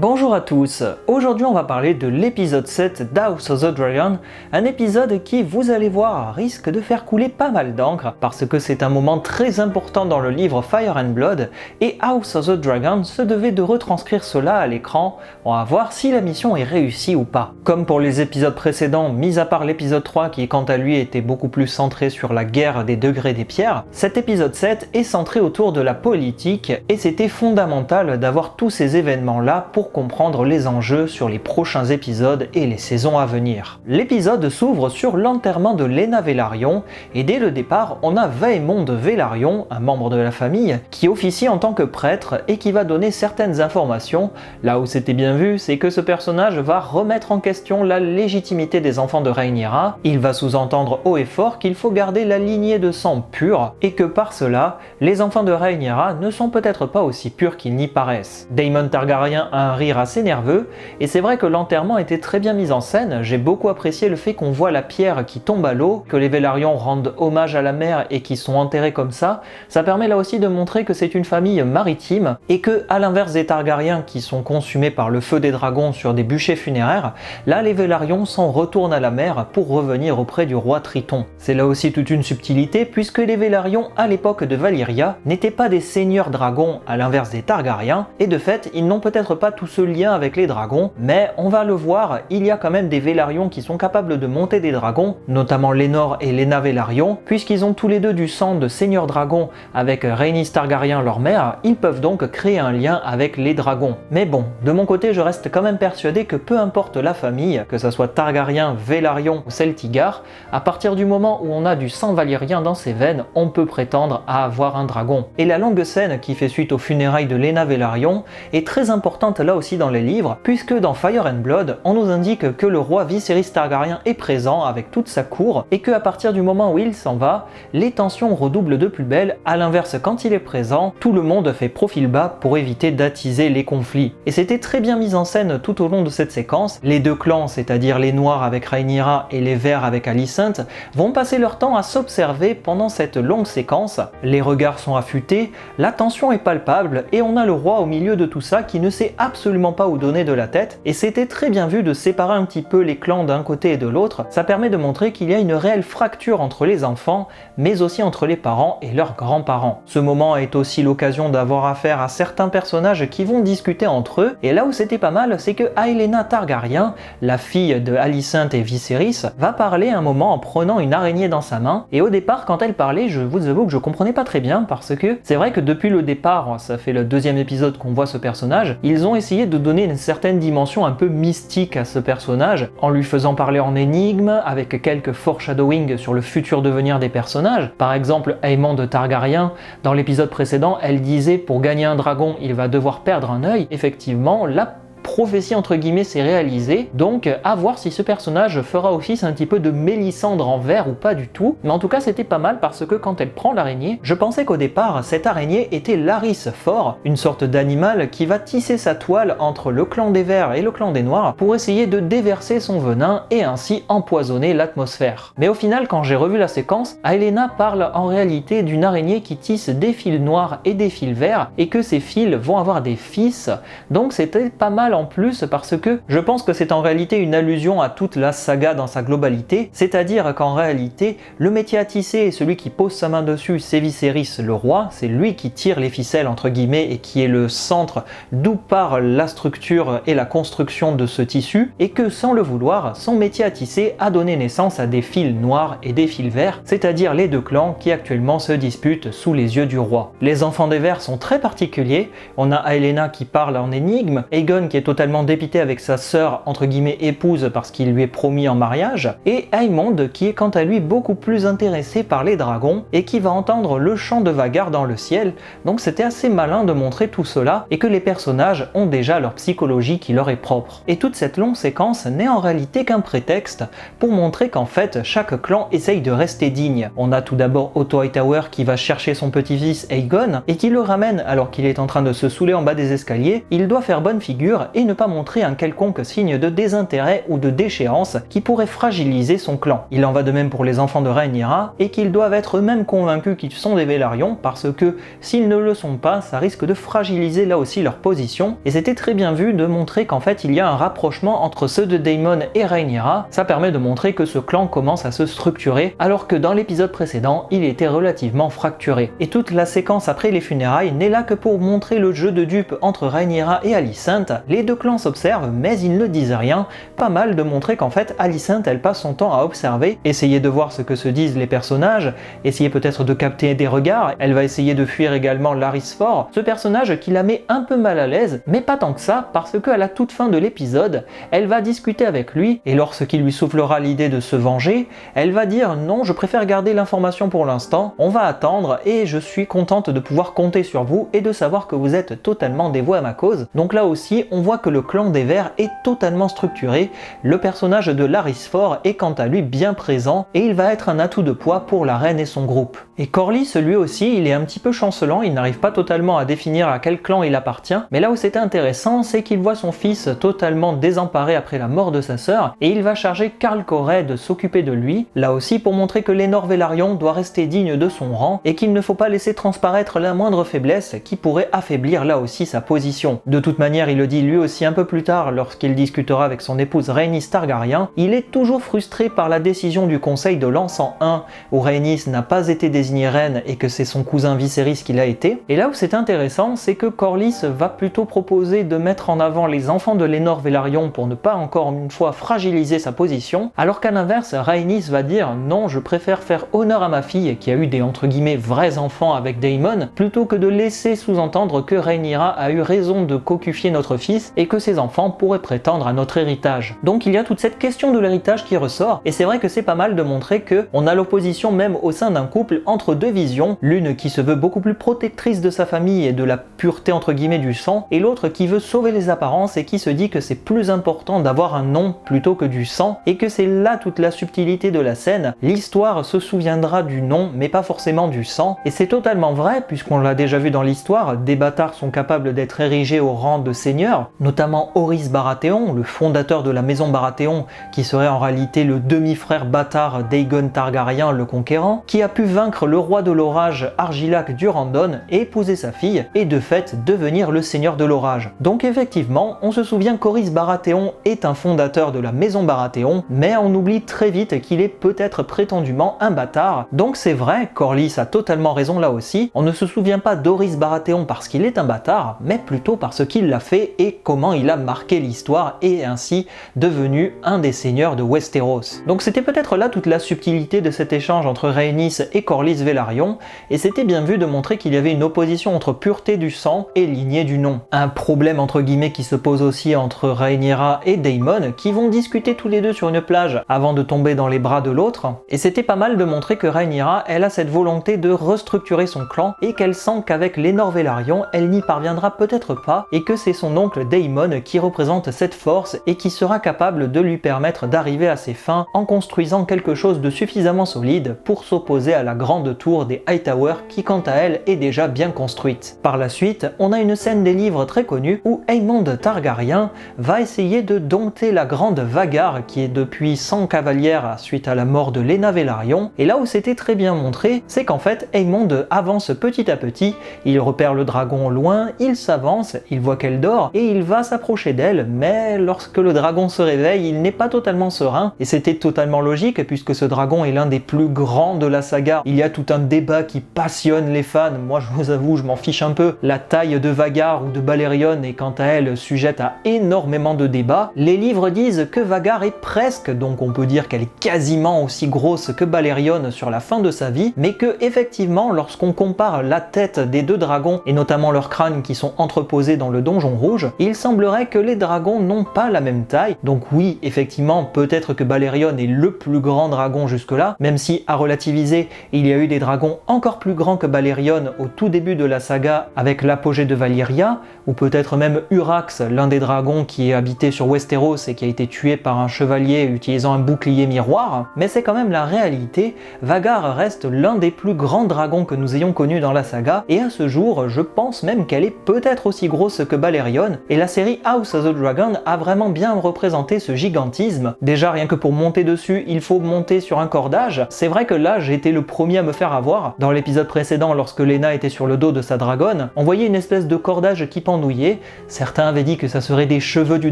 Bonjour à tous, aujourd'hui on va parler de l'épisode 7 d'House of the Dragon, un épisode qui, vous allez voir, risque de faire couler pas mal d'encre parce que c'est un moment très important dans le livre Fire and Blood et House of the Dragon se devait de retranscrire cela à l'écran. On va voir si la mission est réussie ou pas. Comme pour les épisodes précédents, mis à part l'épisode 3 qui quant à lui était beaucoup plus centré sur la guerre des degrés des pierres, cet épisode 7 est centré autour de la politique et c'était fondamental d'avoir tous ces événements là pour comprendre les enjeux sur les prochains épisodes et les saisons à venir. L'épisode s'ouvre sur l'enterrement de Laena Velaryon et dès le départ on a Vaemond Velaryon, un membre de la famille, qui officie en tant que prêtre et qui va donner certaines informations. Là où c'était bien vu, c'est que ce personnage va remettre en question la légitimité des enfants de Rhaenyra. Il va sous-entendre haut et fort qu'il faut garder la lignée de sang pure et que par cela, les enfants de Rhaenyra ne sont peut-être pas aussi purs qu'ils n'y paraissent. Daemon Targaryen a un rire assez nerveux et c'est vrai que l'enterrement était très bien mis en scène. J'ai beaucoup apprécié le fait qu'on voit la pierre qui tombe à l'eau, que les Velaryon rendent hommage à la mer et qui sont enterrés comme ça. Ça permet là aussi de montrer que c'est une famille maritime et que, à l'inverse des Targaryens qui sont consumés par le feu des dragons sur des bûchers funéraires, là les Velaryon s'en retournent à la mer pour revenir auprès du roi Triton. C'est là aussi toute une subtilité puisque les Velaryon à l'époque de Valyria n'étaient pas des seigneurs dragons à l'inverse des Targaryens et de fait ils n'ont peut-être pas tout ce lien avec les dragons, mais on va le voir, il y a quand même des Velaryon qui sont capables de monter des dragons, notamment Laenor et Laena Velaryon, puisqu'ils ont tous les deux du sang de seigneur dragon avec Rhaenys Targaryen leur mère, ils peuvent donc créer un lien avec les dragons. Mais bon, de mon côté je reste quand même persuadé que peu importe la famille, que ça soit Targaryen, Velaryon ou Celtigar, à partir du moment où on a du sang valyrien dans ses veines, on peut prétendre à avoir un dragon. Et la longue scène qui fait suite aux funérailles de Laena Velaryon est très importante là aussi dans les livres, puisque dans Fire and Blood, on nous indique que le roi Viserys Targaryen est présent avec toute sa cour, et que à partir du moment où il s'en va, les tensions redoublent de plus belle. À l'inverse, quand il est présent, tout le monde fait profil bas pour éviter d'attiser les conflits. Et c'était très bien mis en scène tout au long de cette séquence. Les deux clans, c'est-à-dire les Noirs avec Rhaenyra et les Verts avec Alicent, vont passer leur temps à s'observer pendant cette longue séquence. Les regards sont affûtés, la tension est palpable, et on a le roi au milieu de tout ça qui ne sait absolument pas où donner de la tête, et c'était très bien vu de séparer un petit peu les clans d'un côté et de l'autre. Ça permet de montrer qu'il y a une réelle fracture entre les enfants, mais aussi entre les parents et leurs grands-parents. Ce moment est aussi l'occasion d'avoir affaire à certains personnages qui vont discuter entre eux, et là où c'était pas mal, c'est que Aelena Targaryen, la fille de Alicent et Viserys, va parler un moment en prenant une araignée dans sa main, et au départ quand elle parlait, je vous avoue que je comprenais pas très bien, parce que c'est vrai que depuis le départ, ça fait le deuxième épisode qu'on voit ce personnage, ils ont essayé de donner une certaine dimension un peu mystique à ce personnage, en lui faisant parler en énigme, avec quelques foreshadowing sur le futur devenir des personnages. Par exemple, Aemond Targaryen, dans l'épisode précédent, elle disait pour gagner un dragon, il va devoir perdre un œil. Effectivement, la prophétie entre guillemets s'est réalisée, donc à voir si ce personnage fera office un petit peu de Mélisandre en vert ou pas du tout, mais en tout cas c'était pas mal parce que quand elle prend l'araignée, je pensais qu'au départ cette araignée était Larys Fort, une sorte d'animal qui va tisser sa toile entre le clan des Verts et le clan des Noirs pour essayer de déverser son venin et ainsi empoisonner l'atmosphère. Mais au final quand j'ai revu la séquence, Aelena parle en réalité d'une araignée qui tisse des fils noirs et des fils verts et que ces fils vont avoir des fils, donc c'était pas mal en plus parce que je pense que c'est en réalité une allusion à toute la saga dans sa globalité, c'est-à-dire qu'en réalité le métier à tisser et celui qui pose sa main dessus c'est Viserys le roi, c'est lui qui tire les ficelles entre guillemets et qui est le centre d'où part la structure et la construction de ce tissu, et que sans le vouloir, son métier à tisser a donné naissance à des fils noirs et des fils verts, c'est-à-dire les deux clans qui actuellement se disputent sous les yeux du roi. Les enfants des Verts sont très particuliers, on a Aelena qui parle en énigme, Aegon qui est totalement dépité avec sa sœur entre guillemets épouse parce qu'il lui est promis en mariage, et Aemond qui est quant à lui beaucoup plus intéressé par les dragons et qui va entendre le chant de Vhagar dans le ciel. Donc c'était assez malin de montrer tout cela et que les personnages ont déjà leur psychologie qui leur est propre. Et toute cette longue séquence n'est en réalité qu'un prétexte pour montrer qu'en fait chaque clan essaye de rester digne. On a tout d'abord Otto Hightower qui va chercher son petit-fils Aegon et qui le ramène alors qu'il est en train de se saouler en bas des escaliers. Il doit faire bonne figure et ne pas montrer un quelconque signe de désintérêt ou de déchéance qui pourrait fragiliser son clan. Il en va de même pour les enfants de Rhaenyra et qu'ils doivent être eux-mêmes convaincus qu'ils sont des Velaryon parce que s'ils ne le sont pas, ça risque de fragiliser là aussi leur position. Et c'était très bien vu de montrer qu'en fait il y a un rapprochement entre ceux de Daemon et Rhaenyra. Ça permet de montrer que ce clan commence à se structurer alors que dans l'épisode précédent il était relativement fracturé. Et toute la séquence après les funérailles n'est là que pour montrer le jeu de dupes entre Rhaenyra et Alicent. Les deux clans s'observent mais ils ne disent rien. Pas mal de montrer qu'en fait Alicent elle passe son temps à observer, essayer de voir ce que se disent les personnages, essayer peut-être de capter des regards. Elle va essayer de fuir également Larys Fort, ce personnage qui la met un peu mal à l'aise, mais pas tant que ça parce qu'à la toute fin de l'épisode, elle va discuter avec lui et lorsqu'il lui soufflera l'idée de se venger, elle va dire non, je préfère garder l'information pour l'instant, on va attendre et je suis contente de pouvoir compter sur vous et de savoir que vous êtes totalement dévoué à ma cause. Donc là aussi, on voit que le clan des Verts est totalement structuré. Le personnage de Larys Fort est quant à lui bien présent et il va être un atout de poids pour la reine et son groupe. Et Corlys, lui aussi, il est un petit peu chancelant, il n'arrive pas totalement à définir à quel clan il appartient, mais là où c'était intéressant, c'est qu'il voit son fils totalement désemparé après la mort de sa sœur, et il va charger Qarl Correy de s'occuper de lui, là aussi pour montrer que Laenor Velaryon doit rester digne de son rang, et qu'il ne faut pas laisser transparaître la moindre faiblesse qui pourrait affaiblir là aussi sa position. De toute manière, il le dit lui aussi un peu plus tard lorsqu'il discutera avec son épouse Rhaenys Targaryen, il est toujours frustré par la décision du Conseil de l'An 101, où Rhaenys n'a pas été désignée reine et que c'est son cousin Viserys qui l'a été. Et là où c'est intéressant, c'est que Corlys va plutôt proposer de mettre en avant les enfants de Laenor Velaryon pour ne pas encore une fois fragiliser sa position, alors qu'à l'inverse, Rhaenys va dire non, je préfère faire honneur à ma fille qui a eu des entre guillemets vrais enfants avec Daemon, plutôt que de laisser sous-entendre que Rhaenyra a eu raison de cocufier notre fils et que ses enfants pourraient prétendre à notre héritage. Donc il y a toute cette question de l'héritage qui ressort, et c'est vrai que c'est pas mal de montrer que on a l'opposition même au sein d'un couple entre deux visions, l'une qui se veut beaucoup plus protectrice de sa famille et de la pureté entre guillemets du sang, et l'autre qui veut sauver les apparences et qui se dit que c'est plus important d'avoir un nom plutôt que du sang, et que c'est là toute la subtilité de la scène. L'histoire se souviendra du nom mais pas forcément du sang, et c'est totalement vrai puisqu'on l'a déjà vu dans l'histoire, des bâtards sont capables d'être érigés au rang de seigneurs, notamment Orys Baratheon, le fondateur de la maison Baratheon, qui serait en réalité le demi-frère bâtard d'Aegon Targaryen le Conquérant, qui a pu vaincre le roi de l'orage Argilac Durandon et épouser sa fille, et de fait devenir le seigneur de l'orage. Donc effectivement, on se souvient qu'Orys Baratheon est un fondateur de la maison Baratheon, mais on oublie très vite qu'il est peut-être prétendument un bâtard. Donc c'est vrai, Corlys a totalement raison là aussi, on ne se souvient pas d'Orys Baratheon parce qu'il est un bâtard, mais plutôt parce qu'il l'a fait et comment il a marqué l'histoire et ainsi devenu un des seigneurs de Westeros. Donc c'était peut-être là toute la subtilité de cet échange entre Rhaenys et Corlys Velaryon, et c'était bien vu de montrer qu'il y avait une opposition entre pureté du sang et lignée du nom. Un problème entre guillemets qui se pose aussi entre Rhaenyra et Daemon, qui vont discuter tous les deux sur une plage avant de tomber dans les bras de l'autre, et c'était pas mal de montrer que Rhaenyra, elle a cette volonté de restructurer son clan, et qu'elle sent qu'avec Laenor Velaryon, elle n'y parviendra peut-être pas, et que c'est son oncle Daemon qui représente cette force et qui sera capable de lui permettre d'arriver à ses fins en construisant quelque chose de suffisamment solide pour s'opposer à la grande tour des Hightower qui quant à elle est déjà bien construite. Par la suite, on a une scène des livres très connue où Aemond Targaryen va essayer de dompter la grande Vhagar qui est depuis 100 cavalières suite à la mort de Laena Velaryon, et là où c'était très bien montré, c'est qu'en fait Aemond avance petit à petit, il repère le dragon au loin, il s'avance, il voit qu'elle dort et il va s'approcher d'elle, mais lorsque le dragon se réveille, il n'est pas totalement serein, et c'était totalement logique puisque ce dragon est l'un des plus grands de la saga. Il y a tout un débat qui passionne les fans, moi je vous avoue je m'en fiche un peu, la taille de Vhagar ou de Balerion est quant à elle sujette à énormément de débats. Les livres disent que Vhagar est presque, donc on peut dire qu'elle est quasiment aussi grosse que Balerion sur la fin de sa vie, mais que effectivement lorsqu'on compare la tête des deux dragons et notamment leurs crânes qui sont entreposés dans le donjon rouge, il semblerait que les dragons n'ont pas la même taille. Donc oui, effectivement, peut-être que Balerion est le plus grand dragon jusque-là, même si à relativiser, il y a eu des dragons encore plus grands que Balerion au tout début de la saga avec l'apogée de Valyria, ou peut-être même Urax, l'un des dragons qui habitait sur Westeros et qui a été tué par un chevalier utilisant un bouclier miroir, mais c'est quand même la réalité, Vhagar reste l'un des plus grands dragons que nous ayons connus dans la saga, et à ce jour, je pense même qu'elle est peut-être aussi grosse que Balerion, et la série House of the Dragon a vraiment bien représenté ce gigantisme. Déjà, rien que pour monter dessus, il faut monter sur un cordage. C'est vrai que là, j'ai été le premier à me faire avoir. Dans l'épisode précédent, lorsque Lena était sur le dos de sa dragonne, on voyait une espèce de cordage qui pendouillait. Certains avaient dit que ça serait des cheveux du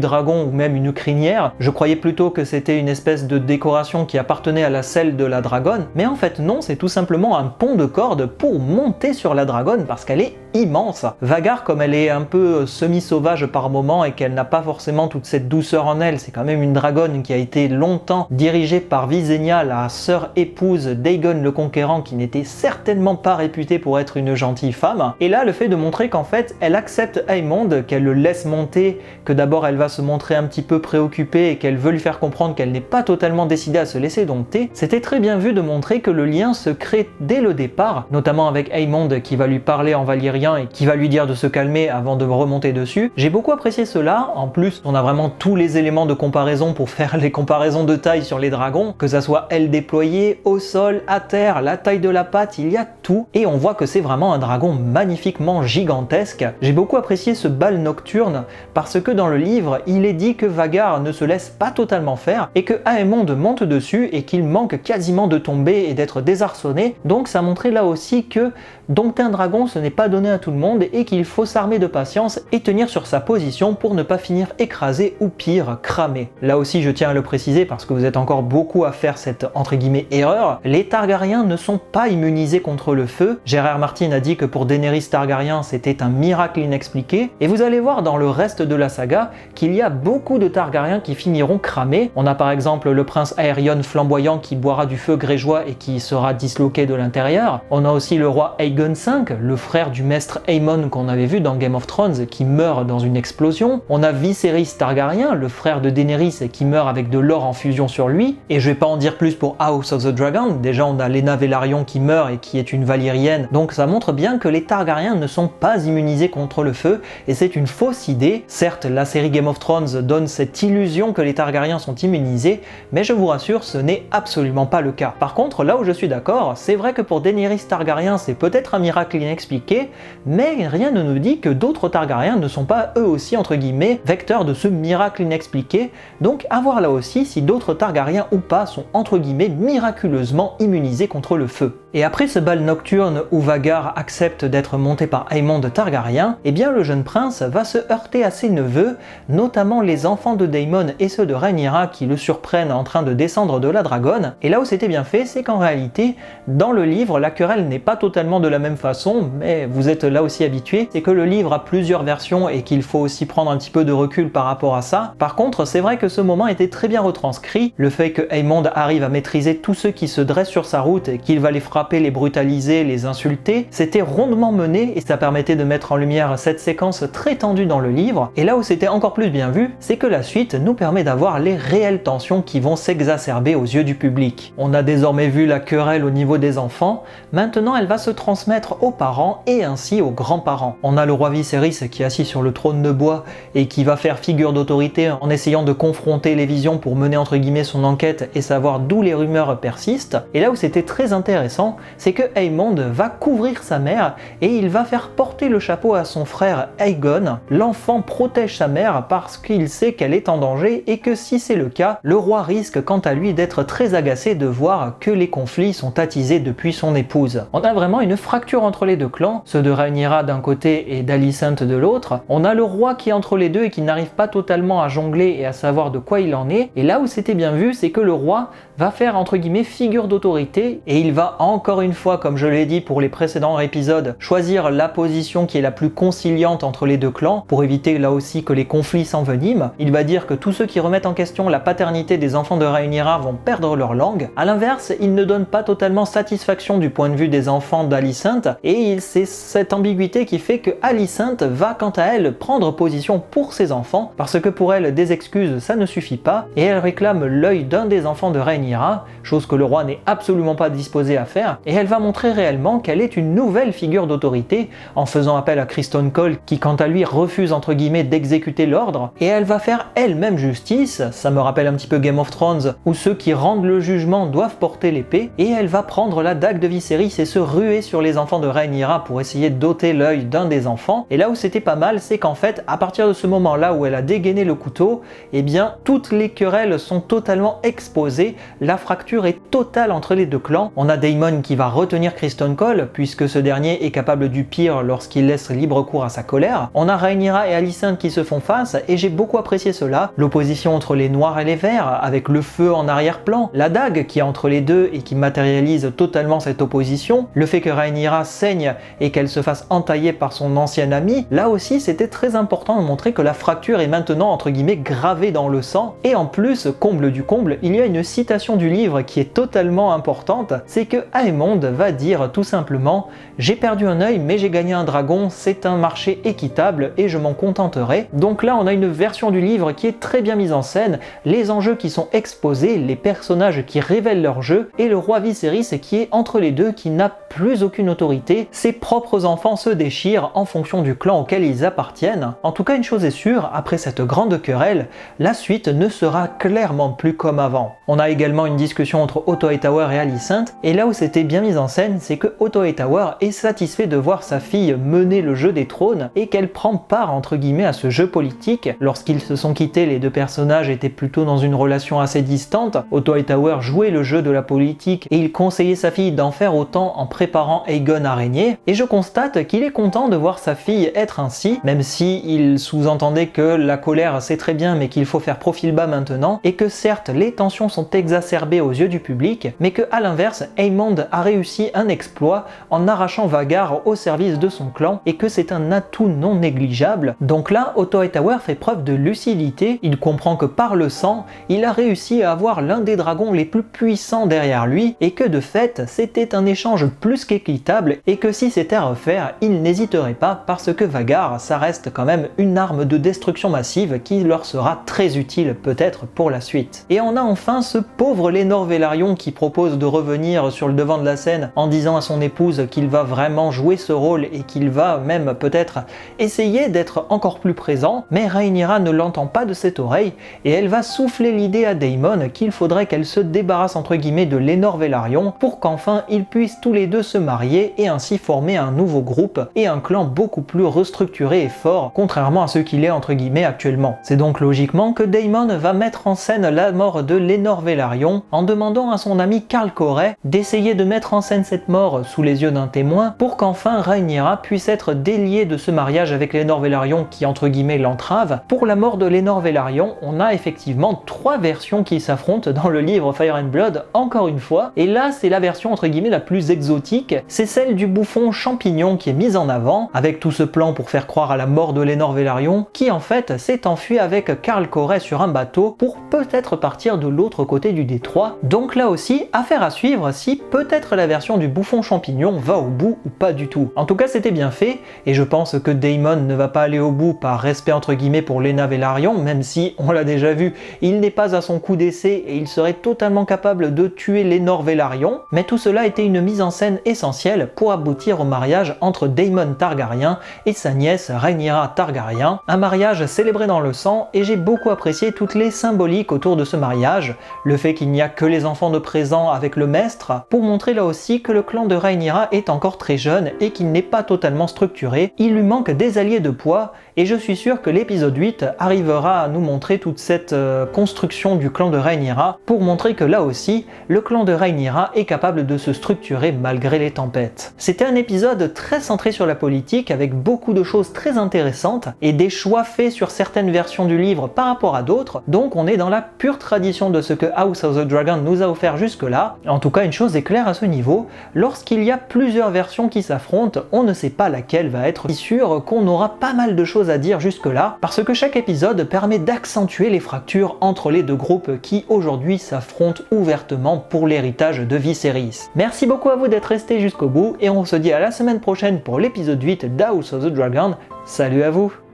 dragon ou même une crinière. Je croyais plutôt que c'était une espèce de décoration qui appartenait à la selle de la dragonne. Mais en fait non, c'est tout simplement un pont de corde pour monter sur la dragonne parce qu'elle est immense. Vhagar, comme elle est un peu semi-sauvage par moment et qu'elle n'a pas forcément toute cette douceur en elle, c'est quand même une dragonne qui a été longtemps dirigée par Visenya, la sœur épouse d'Aegon le Conquérant, qui n'était certainement pas réputée pour être une gentille femme. Et là, le fait de montrer qu'en fait, elle accepte Aemond, qu'elle le laisse monter, que d'abord elle va se montrer un petit peu préoccupée et qu'elle veut lui faire comprendre qu'elle n'est pas totalement décidée à se laisser dompter, c'était très bien vu de montrer que le lien se crée dès le départ, notamment avec Aemond qui va lui parler en valyrien et qui va lui dire de se calmer avant de remonter dessus. J'ai beaucoup apprécié cela. En plus, on a vraiment tous les éléments de comparaison pour faire les comparaisons de taille sur les dragons, que ça soit ailes déployées, au sol, à terre, la taille de la patte, il y a tout. Et on voit que c'est vraiment un dragon magnifiquement gigantesque. J'ai beaucoup apprécié ce bal nocturne parce que dans le livre, il est dit que Vhagar ne se laisse pas totalement faire et que Aemond monte dessus et qu'il manque quasiment de tomber et d'être désarçonné. Donc ça montrait là aussi que dompter un dragon, ce n'est pas donné à tout le monde et qu'il faut s'armer de patience et tenir sur sa position pour ne pas finir écrasé ou pire, cramé. Là aussi, je tiens à le préciser parce que vous êtes encore beaucoup à faire cette entre guillemets erreur, les Targaryens ne sont pas immunisés contre le feu. J.R.R. Martin a dit que pour Daenerys Targaryen, c'était un miracle inexpliqué et vous allez voir dans le reste de la saga qu'il y a beaucoup de Targaryens qui finiront cramés. On a par exemple le prince Aerion flamboyant qui boira du feu grégeois et qui sera disloqué de l'intérieur. On a aussi le roi Aegon V, le frère du maître Aemon qu'on avait vu dans Game of Thrones qui meurt dans une explosion. On a Viserys Targaryen, le frère de Daenerys qui meurt avec de l'or en fusion sur lui. Et je vais pas en dire plus pour House of the Dragon. Déjà on a Lena Velaryon qui meurt et qui est une valyrienne. Donc ça montre bien que les Targaryens ne sont pas immunisés contre le feu et c'est une fausse idée. Certes, la série Game of Thrones donne cette illusion que les Targaryens sont immunisés, mais je vous rassure, ce n'est absolument pas le cas. Par contre, là où je suis d'accord, c'est vrai que pour Daenerys Targaryen, c'est peut-être un miracle inexpliqué, mais rien ne nous dit que d'autres Targaryens ne sont pas eux aussi entre guillemets vecteurs de ce miracle inexpliqué, donc à voir là aussi si d'autres Targaryens ou pas sont entre guillemets miraculeusement immunisés contre le feu. Et après ce bal nocturne où Vhagar accepte d'être monté par Aemond Targaryen, eh bien le jeune prince va se heurter à ses neveux, notamment les enfants de Daemon et ceux de Rhaenyra qui le surprennent en train de descendre de la dragonne. Et là où c'était bien fait, c'est qu'en réalité, dans le livre, la querelle n'est pas totalement de la même façon, mais vous êtes là aussi habitués, c'est que le livre a plusieurs versions et qu'il faut aussi prendre un petit peu de recul par rapport à ça. Par contre, c'est vrai que ce moment était très bien retranscrit, le fait que Aemond arrive à maîtriser tous ceux qui se dressent sur sa route et qu'il va les frapper, les brutaliser, les insulter, c'était rondement mené et ça permettait de mettre en lumière cette séquence très tendue dans le livre. Et là où c'était encore plus bien vu, c'est que la suite nous permet d'avoir les réelles tensions qui vont s'exacerber aux yeux du public. On a désormais vu la querelle au niveau des enfants, maintenant elle va se transmettre aux parents et ainsi aux grands-parents. On a le roi Viserys qui est assis sur le trône de bois et qui va faire figure d'autorité en essayant de confronter les visions pour mener entre guillemets son enquête et savoir d'où les rumeurs persistent. Et là où c'était très intéressant, c'est que Aemond va couvrir sa mère et il va faire porter le chapeau à son frère Aegon. L'enfant protège sa mère parce qu'il sait qu'elle est en danger et que si c'est le cas, le roi risque quant à lui d'être très agacé de voir que les conflits sont attisés depuis son épouse. On a vraiment une fracture entre les deux clans, ceux de Rhaenyra d'un côté et d'Alicent de l'autre. On a le roi qui est entre les deux et qui n'arrive pas totalement à jongler et à savoir de quoi il en est. Et là où c'était bien vu, c'est que le roi va faire entre guillemets figure d'autorité et il va encore une fois, comme je l'ai dit pour les précédents épisodes, choisir la position qui est la plus conciliante entre les deux clans pour éviter là aussi que les conflits s'enveniment. Il va dire que tous ceux qui remettent en question la paternité des enfants de Rhaenyra vont perdre leur langue. A l'inverse, il ne donne pas totalement satisfaction du point de vue des enfants d'Alicent et c'est cette ambiguïté qui fait que Alicent va quant à elle prendre position pour ses enfants parce que pour elle des excuses ça ne suffit pas et elle réclame l'œil d'un des enfants de Rhaenyra Rhaenyra, chose que le roi n'est absolument pas disposé à faire, et elle va montrer réellement qu'elle est une nouvelle figure d'autorité en faisant appel à Criston Cole qui quant à lui refuse entre guillemets d'exécuter l'ordre, et elle va faire elle-même justice, ça me rappelle un petit peu Game of Thrones où ceux qui rendent le jugement doivent porter l'épée, et elle va prendre la dague de Viserys et se ruer sur les enfants de Rhaenyra pour essayer d'ôter l'œil d'un des enfants. Et là où c'était pas mal, c'est qu'en fait à partir de ce moment là où elle a dégainé le couteau, eh bien toutes les querelles sont totalement exposées, la fracture est totale entre les deux clans. On a Daemon qui va retenir Criston Cole puisque ce dernier est capable du pire lorsqu'il laisse libre cours à sa colère. On a Rhaenyra et Alicent qui se font face et j'ai beaucoup apprécié cela, l'opposition entre les noirs et les verts avec le feu en arrière-plan, la dague qui est entre les deux et qui matérialise totalement cette opposition, le fait que Rhaenyra saigne et qu'elle se fasse entailler par son ancien ami, là aussi c'était très important de montrer que la fracture est maintenant entre guillemets gravée dans le sang. Et en plus, comble du comble, il y a une citation du livre qui est totalement importante, c'est que Aemond va dire tout simplement « J'ai perdu un œil mais j'ai gagné un dragon, c'est un marché équitable et je m'en contenterai ». Donc là on a une version du livre qui est très bien mise en scène, les enjeux qui sont exposés, les personnages qui révèlent leur jeu et le roi Viserys qui est entre les deux, qui n'a plus aucune autorité, ses propres enfants se déchirent en fonction du clan auquel ils appartiennent. En tout cas une chose est sûre, après cette grande querelle, la suite ne sera clairement plus comme avant. On a également une discussion entre Otto Hightower et Alicent, et là où c'était bien mis en scène, c'est que Otto Hightower est satisfait de voir sa fille mener le jeu des trônes et qu'elle prend part entre guillemets à ce jeu politique. Lorsqu'ils se sont quittés, les deux personnages étaient plutôt dans une relation assez distante. Otto Hightower jouait le jeu de la politique et il conseillait sa fille d'en faire autant en préparant Aegon à régner, et je constate qu'il est content de voir sa fille être ainsi, même si il sous-entendait que la colère c'est très bien mais qu'il faut faire profil bas maintenant, et que certes les tensions sont exacerbées aux yeux du public, mais que à l'inverse Aemond a réussi un exploit en arrachant Vhagar au service de son clan et que c'est un atout non négligeable. Donc là Otto Hightower fait preuve de lucidité, il comprend que par le sang il a réussi à avoir l'un des dragons les plus puissants derrière lui et que de fait c'était un échange plus qu'équitable et que si c'était à refaire il n'hésiterait pas parce que Vhagar ça reste quand même une arme de destruction massive qui leur sera très utile peut-être pour la suite. Et on a enfin ce pauvre Laenor Velaryon qui propose de revenir sur le devant de la scène en disant à son épouse qu'il va vraiment jouer ce rôle et qu'il va même peut-être essayer d'être encore plus présent, mais Rhaenyra ne l'entend pas de cette oreille et elle va souffler l'idée à Daemon qu'il faudrait qu'elle se débarrasse entre guillemets de Laenor Velaryon pour qu'enfin ils puissent tous les deux se marier et ainsi former un nouveau groupe et un clan beaucoup plus restructuré et fort, contrairement à ce qu'il est entre guillemets actuellement. C'est donc logiquement que Daemon va mettre en scène la mort de Laenor Velaryon en demandant à son ami Qarl Corey d'essayer de mettre en scène cette mort sous les yeux d'un témoin pour qu'enfin Rhaenyra puisse être déliée de ce mariage avec Laenor Velaryon qui entre guillemets l'entrave. Pour la mort de Laenor Velaryon, on a effectivement 3 versions qui s'affrontent dans le livre Fire and Blood encore une fois, et là c'est la version entre guillemets la plus exotique, c'est celle du bouffon champignon qui est mise en avant, avec tout ce plan pour faire croire à la mort de Laenor Velaryon, qui en fait s'est enfui avec Qarl Corey sur un bateau pour peut-être partir de l'autre côté du détroit. Donc là aussi, affaire à suivre si peut-être la version du bouffon champignon va au bout ou pas du tout. En tout cas c'était bien fait, et je pense que Daemon ne va pas aller au bout par respect entre guillemets pour Laena Velaryon, même si, on l'a déjà vu, il n'est pas à son coup d'essai et il serait totalement capable de tuer Laenor Velaryon, mais tout cela était une mise en scène essentielle pour aboutir au mariage entre Daemon Targaryen et sa nièce Rhaenyra Targaryen, un mariage célébré dans le sang, et j'ai beaucoup apprécié toutes les symboliques autour de ce mariage, le fait qu'il n'y a que les enfants de présent avec le maître, pour montrer là aussi que le clan de Rhaenyra est encore très jeune et qu'il n'est pas totalement structuré, il lui manque des alliés de poids, et je suis sûr que l'épisode 8 arrivera à nous montrer toute cette construction du clan de Rhaenyra, pour montrer que là aussi, le clan de Rhaenyra est capable de se structurer malgré les tempêtes. C'était un épisode très centré sur la politique, avec beaucoup de choses très intéressantes, et des choix faits sur certaines versions du livre par rapport à d'autres, donc on est dans la pure tradition de ce que House of the Dragon nous a offert jusque-là. En tout cas, une chose est claire à ce niveau, lorsqu'il y a plusieurs versions qui s'affrontent, on ne sait pas laquelle va être. Sûr qu'on aura pas mal de choses à dire jusque-là, parce que chaque épisode permet d'accentuer les fractures entre les deux groupes qui aujourd'hui s'affrontent ouvertement pour l'héritage de Viserys. Merci beaucoup à vous d'être restés jusqu'au bout, et on se dit à la semaine prochaine pour l'épisode 8 d'House of the Dragon. Salut à vous!